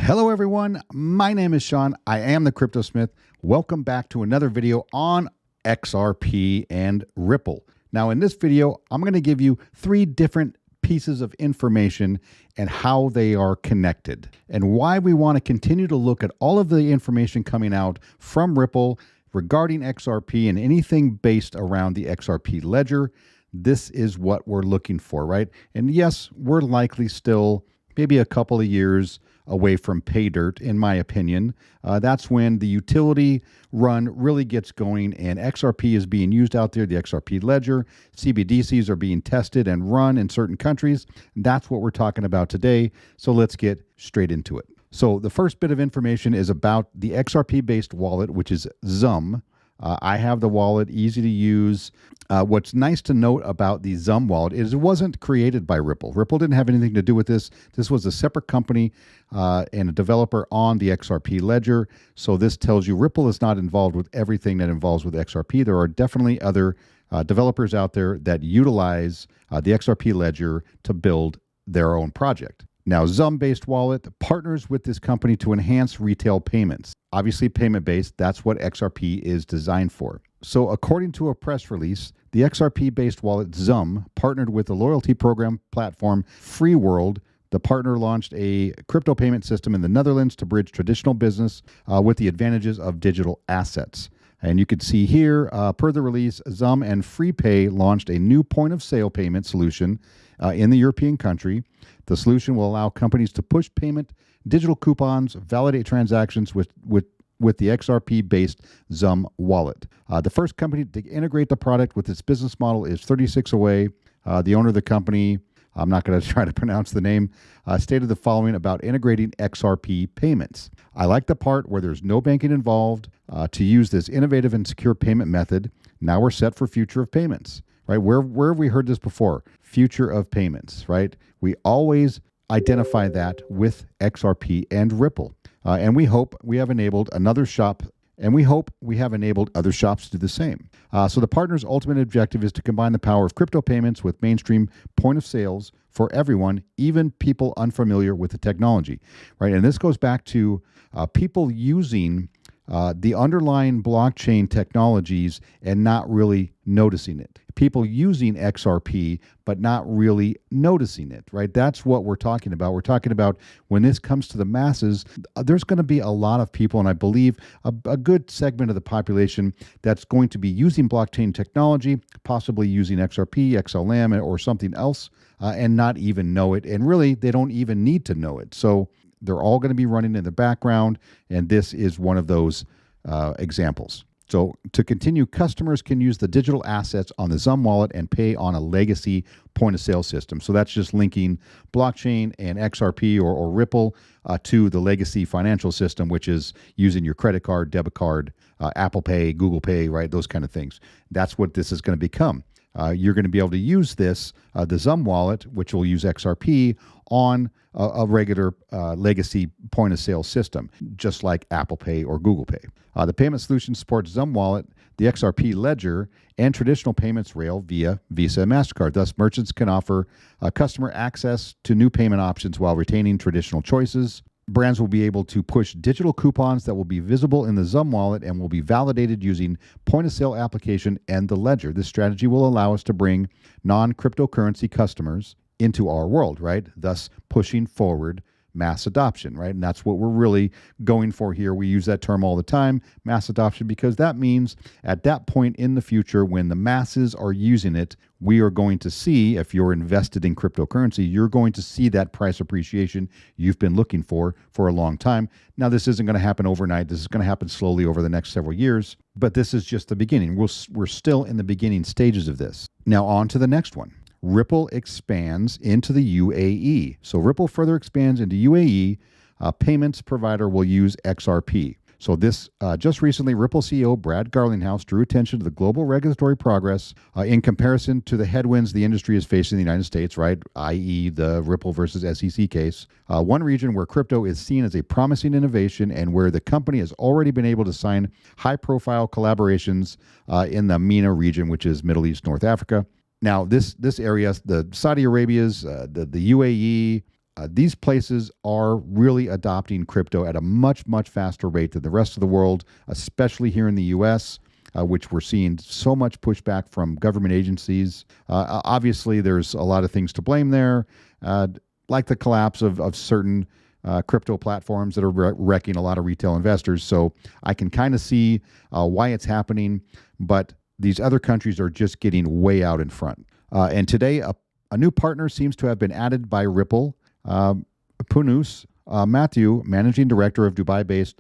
Hello everyone, my name is Sean. I am the Crypto Smith. Welcome back to another video on XRP and Ripple. Now in this video, I'm going to give you three different pieces of information and how they are connected and why we want to continue to look at all of the information coming out from Ripple regarding XRP and anything based around the XRP ledger. This is what we're looking for, right? And yes, we're likely still maybe a couple of years away from pay dirt, in my opinion. That's when the utility run really gets going and XRP is being used out there, the XRP ledger. CbdCs are being tested and run in certain countries. That's what we're talking about today. So let's get straight into it. So the first bit of information is about the XRP-based wallet, which is Zum. I have the wallet, easy to use. What's nice to note about the Zum wallet is it wasn't created by Ripple. Ripple didn't have anything to do with this. This was a separate company and a developer on the XRP ledger. So this tells you Ripple is not involved with everything that involves with XRP. There are definitely other developers out there that utilize the XRP ledger to build their own project. Now, Zum-based wallet partners with this company to enhance retail payments. Obviously, payment-based, that's what XRP is designed for. So according to a press release, the XRP-based wallet Zum partnered with the loyalty program platform FreeWorld. The partner launched a crypto payment system in the Netherlands to bridge traditional business with the advantages of digital assets. And you can see here, per the release, Zum and FreePay launched a new point-of-sale payment solution in the European country. The solution will allow companies to push payment, digital coupons, validate transactions with the XRP-based Zum wallet. The first company to integrate the product with its business model is 36away. The owner of the company, I'm not going to try to pronounce the name, stated the following about integrating XRP payments. I like the part where there's no banking involved. To use this innovative and secure payment method, now we're set for future of payments. Right? Where have we heard this before? Future of payments, right? We always identify that with XRP and Ripple. And we hope we have enabled another shop, and we hope we have enabled other shops to do the same. So the partner's ultimate objective is to combine the power of crypto payments with mainstream point of sales for everyone, even people unfamiliar with the technology, right? And this goes back to people using the underlying blockchain technologies and not really noticing it. People using XRP, but not really noticing it, right? That's what we're talking about. We're talking about when this comes to the masses, there's going to be a lot of people, and I believe a good segment of the population that's going to be using blockchain technology, possibly using XRP, XLM, or something else, and not even know it. And really, they don't even need to know it. So they're all going to be running in the background, and this is one of those examples. So to continue, customers can use the digital assets on the Zum wallet and pay on a legacy point-of-sale system. So that's just linking blockchain and XRP or Ripple to the legacy financial system, which is using your credit card, debit card, Apple Pay, Google Pay, right? Those kind of things. That's what this is going to become. You're going to be able to use this, the Zum wallet, which will use XRP, on a regular legacy point-of-sale system, just like Apple Pay or Google Pay. The payment solution supports Zum wallet, the XRP ledger, and traditional payments rail via Visa and MasterCard. Thus, merchants can offer customer access to new payment options while retaining traditional choices. Brands will be able to push digital coupons that will be visible in the Zum wallet and will be validated using point-of-sale application and the ledger. This strategy will allow us to bring non-cryptocurrency customers into our world, right? Thus pushing forward mass adoption, right? And that's what we're really going for here. We use that term all the time, mass adoption, because that means at that point in the future when the masses are using it, we are going to see, if you're invested in cryptocurrency, you're going to see that price appreciation you've been looking for a long time. Now, this isn't going to happen overnight. This is going to happen slowly over the next several years, but this is just the beginning. We're still in the beginning stages of this. Now, on to the next one. Ripple expands into the UAE. So Ripple further expands into UAE. Payments provider will use XRP. So this just recently, Ripple CEO Brad Garlinghouse drew attention to the global regulatory progress in comparison to the headwinds the industry is facing in the United States, right? i.e. the Ripple versus SEC case. One region where crypto is seen as a promising innovation and where the company has already been able to sign high-profile collaborations in the MENA region, which is Middle East, North Africa. Now, this area, the Saudi Arabias, the UAE, These places are really adopting crypto at a much, much faster rate than the rest of the world, especially here in the US, which we're seeing so much pushback from government agencies. Obviously, there's a lot of things to blame there, like the collapse of certain crypto platforms that are wrecking a lot of retail investors. So I can kind of see why it's happening, but these other countries are just getting way out in front. And today, a new partner seems to have been added by Ripple. Punus Matthew, managing director of Dubai-based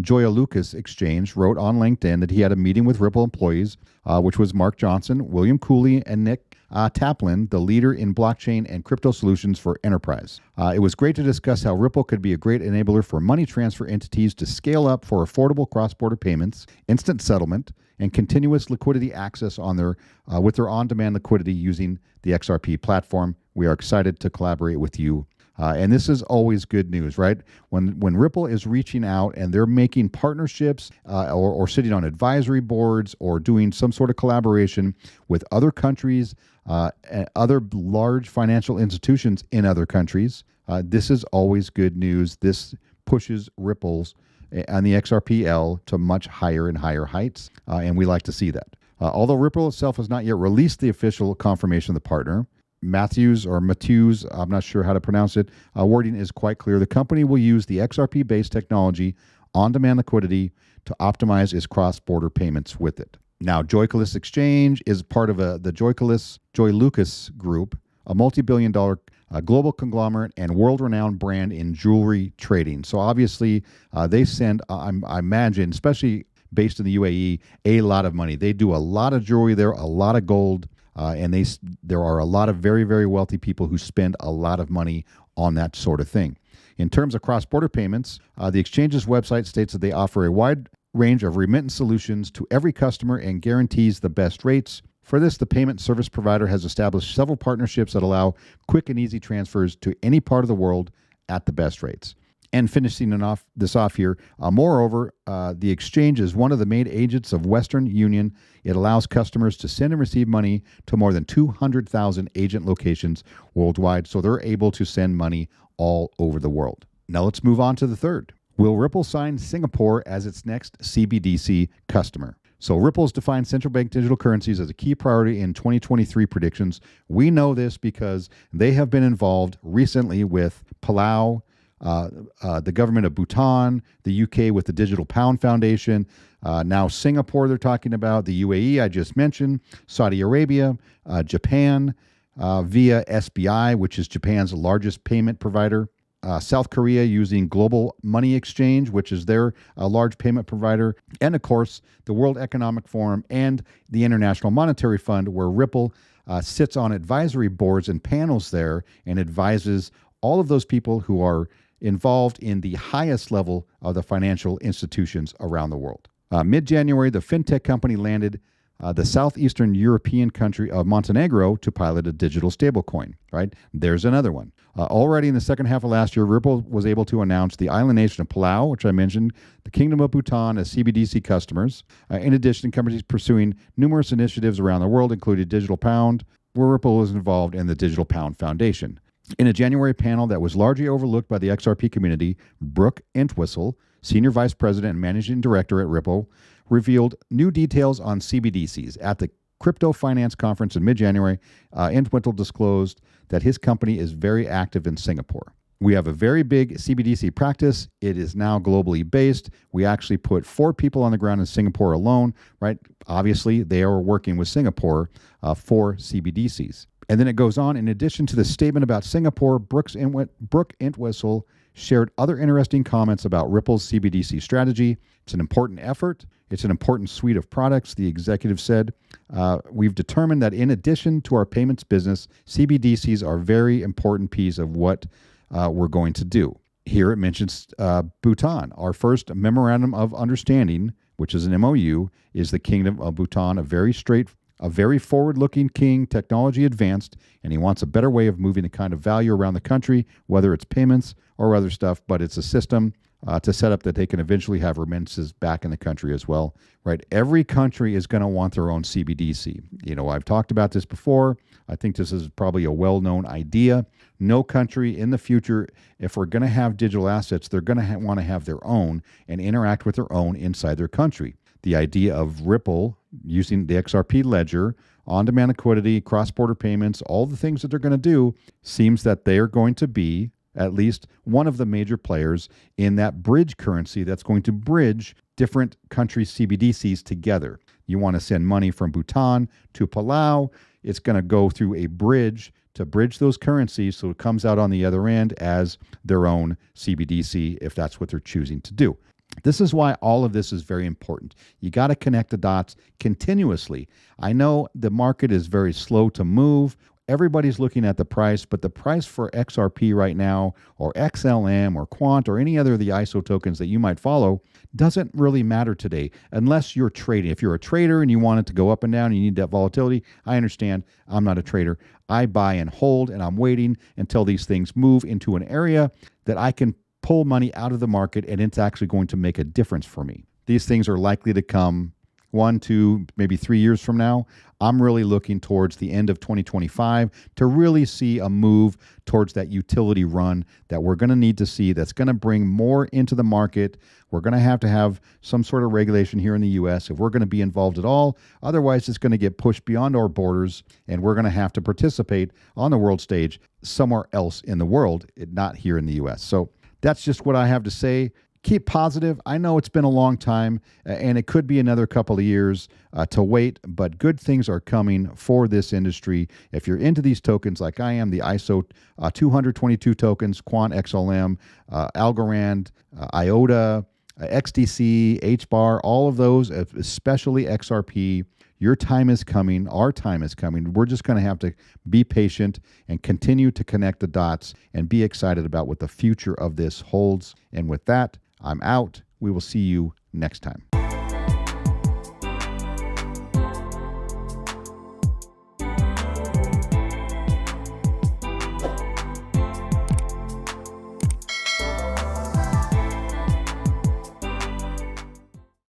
Joya Lucas Exchange, wrote on LinkedIn that he had a meeting with Ripple employees, which was Mark Johnson, William Cooley, and Nick Taplin, the leader in blockchain and crypto solutions for enterprise. It was great to discuss how Ripple could be a great enabler for money transfer entities to scale up for affordable cross-border payments, instant settlement, and continuous liquidity access on their with their on-demand liquidity using the XRP platform. We are excited to collaborate with you. And this is always good news, right? When Ripple is reaching out and they're making partnerships or sitting on advisory boards or doing some sort of collaboration with other countries and other large financial institutions in other countries, this is always good news. This pushes Ripple's and the XRPL to much higher and higher heights, and we like to see that. Although Ripple itself has not yet released the official confirmation of the partner, Matthews, I'm not sure how to pronounce it, wording is quite clear. The company will use the XRP-based technology, on-demand liquidity, to optimize its cross-border payments with it. Now, Joyculus Exchange is part of the Joy Lucas Group, a multi-billion-dollar global conglomerate and world-renowned brand in jewelry trading. So obviously, they send, I imagine, especially based in the UAE, a lot of money. They do a lot of jewelry there, a lot of gold, and there are a lot of very, very wealthy people who spend a lot of money on that sort of thing. In terms of cross-border payments, the exchange's website states that they offer a wide range of remittance solutions to every customer and guarantees the best rates. For this, the payment service provider has established several partnerships that allow quick and easy transfers to any part of the world at the best rates. And finishing this off here, moreover, the exchange is one of the main agents of Western Union. It allows customers to send and receive money to more than 200,000 agent locations worldwide, so they're able to send money all over the world. Now let's move on to the third. Will Ripple sign Singapore as its next CBDC customer? So Ripple's defined central bank digital currencies as a key priority in 2023 predictions. We know this because they have been involved recently with Palau, the government of Bhutan, the UK with the Digital Pound Foundation, now Singapore they're talking about, the UAE I just mentioned, Saudi Arabia, Japan via SBI, which is Japan's largest payment provider, South Korea using Global Money Exchange, which is their large payment provider, and of course the World Economic Forum and the International Monetary Fund, where Ripple sits on advisory boards and panels there and advises all of those people who are involved in the highest level of the financial institutions around the world. Mid-January, the fintech company landed the southeastern European country of Montenegro to pilot a digital stablecoin, right? There's another one. Already in the second half of last year, Ripple was able to announce the island nation of Palau, which I mentioned, the Kingdom of Bhutan as CBDC customers. In addition, companies pursuing numerous initiatives around the world, including Digital Pound, where Ripple was involved in the Digital Pound Foundation. In a January panel that was largely overlooked by the XRP community, Brooke Entwistle, Senior Vice President and Managing Director at Ripple, revealed new details on CBDCs. At the Crypto Finance Conference in mid-January, Entwistle disclosed that his company is very active in Singapore. We have a very big CBDC practice. It is now globally based. We actually put 4 people on the ground in Singapore alone, right? Obviously, they are working with Singapore for CBDCs. And then it goes on, in addition to the statement about Singapore, Brooke Entwistle shared other interesting comments about Ripple's CBDC strategy. It's an important effort. It's an important suite of products, the executive said. We've determined that in addition to our payments business, CBDCs are a very important piece of what we're going to do. Here it mentions Bhutan. Our first memorandum of understanding, which is an MOU, is the Kingdom of Bhutan, a very a very forward-looking king, technology advanced, and he wants a better way of moving the kind of value around the country, whether it's payments or other stuff, but it's a system to set up that they can eventually have remittances back in the country as well, right? Every country is going to want their own CBDC. I've talked about this before. I think this is probably a well-known idea. No country in the future, if we're going to have digital assets, they're going to want to have their own and interact with their own inside their country. The idea of Ripple using the XRP ledger, on-demand liquidity, cross-border payments, all the things that they're going to do, seems that they're going to be at least one of the major players in that bridge currency that's going to bridge different countries' CBDCs together. You want to send money from Bhutan to Palau, it's going to go through a bridge to bridge those currencies so it comes out on the other end as their own CBDC if that's what they're choosing to do. This is why all of this is very important. You got to connect the dots continuously. I know the market is very slow to move. Everybody's looking at the price, but the price for XRP right now, or XLM, or Quant, or any other of the ISO tokens that you might follow, doesn't really matter today unless you're trading. If you're a trader and you want it to go up and down and you need that volatility, I understand. I'm not a trader. I buy and hold, and I'm waiting until these things move into an area that I can pull money out of the market and it's actually going to make a difference for me. These things are likely to come 1, 2, maybe 3 years from now. I'm really looking towards the end of 2025 to really see a move towards that utility run that we're going to need to see that's going to bring more into the market. We're going to have some sort of regulation here in the U.S. if we're going to be involved at all. Otherwise, it's going to get pushed beyond our borders, and we're going to have to participate on the world stage somewhere else in the world, not here in the U.S. So that's just what I have to say. Keep positive. I know it's been a long time, and it could be another couple of years to wait, but good things are coming for this industry. If you're into these tokens like I am, the ISO 222 tokens, Quant XLM, Algorand, IOTA, XDC, HBAR, all of those, especially XRP, your time is coming. Our time is coming. We're just going to have to be patient and continue to connect the dots and be excited about what the future of this holds. And with that, I'm out. We will see you next time.